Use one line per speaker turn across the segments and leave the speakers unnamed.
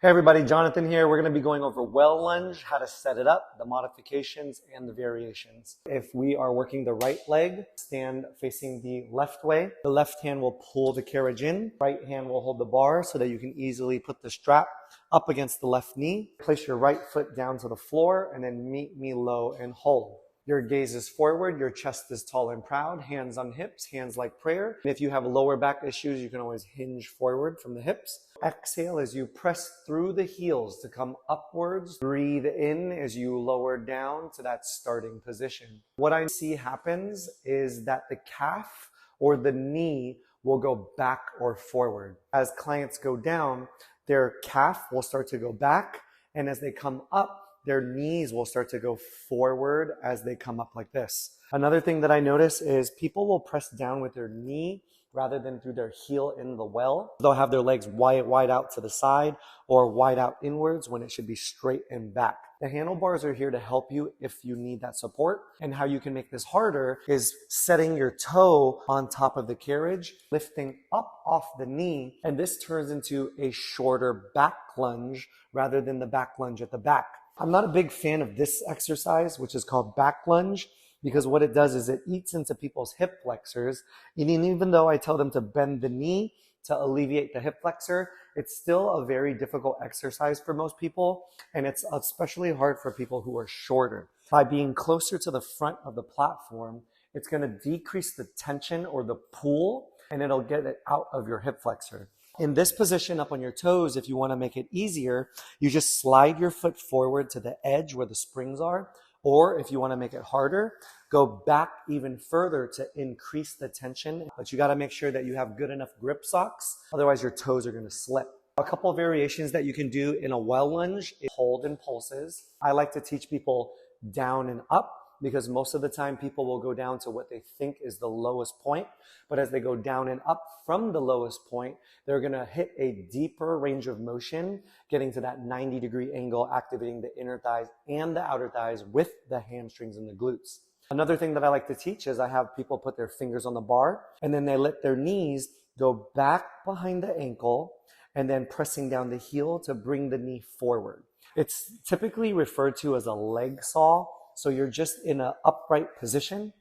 Hey everybody, Jonathan here. We're going to be going over Well Lunge, how to set it up, the modifications, and the variations. If we are working the right leg, stand facing the left way. The left hand will pull the carriage in. Right hand will hold the bar so that you can easily put the strap up against the left knee. Place your right foot down to the floor and then meet me low and hold. Your gaze is forward, your chest is tall and proud, hands on hips, hands like prayer. And if you have lower back issues, you can always hinge forward from the hips. Exhale as you press through the heels to come upwards. Breathe in as you lower down to that starting position. What I see happens is that the calf or the knee will go back or forward. As clients go down, their calf will start to go back, and as they come up, their knees will start to go forward as they come up like this. Another thing that I notice is people will press down with their knee rather than through their heel in the well. They'll have their legs wide out to the side or wide out inwards when it should be straight and back. The handlebars are here to help you if you need that support. And how you can make this harder is setting your toe on top of the carriage, lifting up off the knee, and this turns into a shorter back lunge rather than the back lunge at the back. I'm not a big fan of this exercise, which is called back lunge, because what it does is it eats into people's hip flexors. And even though I tell them to bend the knee to alleviate the hip flexor, it's still a very difficult exercise for most people. And it's especially hard for people who are shorter. By being closer to the front of the platform, it's going to decrease the tension or the pull, and it'll get it out of your hip flexor. In this position up on your toes, if you want to make it easier, you just slide your foot forward to the edge where the springs are. Or if you want to make it harder, go back even further to increase the tension. But you got to make sure that you have good enough grip socks. Otherwise, your toes are going to slip. A couple of variations that you can do in a well lunge is hold and pulses. I like to teach people down and up, because most of the time people will go down to what they think is the lowest point. But as they go down and up from the lowest point, they're going to hit a deeper range of motion, getting to that 90-degree angle, activating the inner thighs and the outer thighs with the hamstrings and the glutes. Another thing that I like to teach is I have people put their fingers on the bar, and then they let their knees go back behind the ankle, and then pressing down the heel to bring the knee forward. It's typically referred to as a leg saw. So you're just in an upright position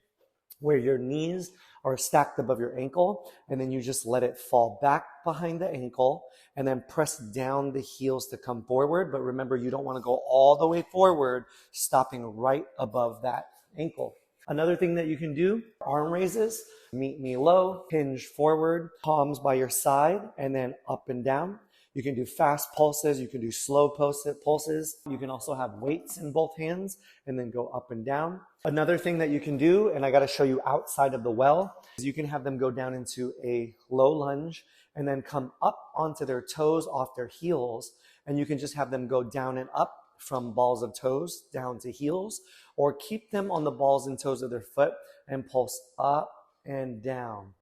where your knees are stacked above your ankle, and then you just let it fall back behind the ankle and then press down the heels to come forward. But remember, you don't want to go all the way forward, stopping right above that ankle. Another thing that you can do, arm raises, meet me low, hinge forward, palms by your side, and then up and down. You can do fast pulses, you can do slow pulses. You can also have weights in both hands and then go up and down. Another thing that you can do, and I got to show you outside of the well, is you can have them go down into a low lunge and then come up onto their toes off their heels. And you can just have them go down and up from balls of toes down to heels, or keep them on the balls and toes of their foot and pulse up and down.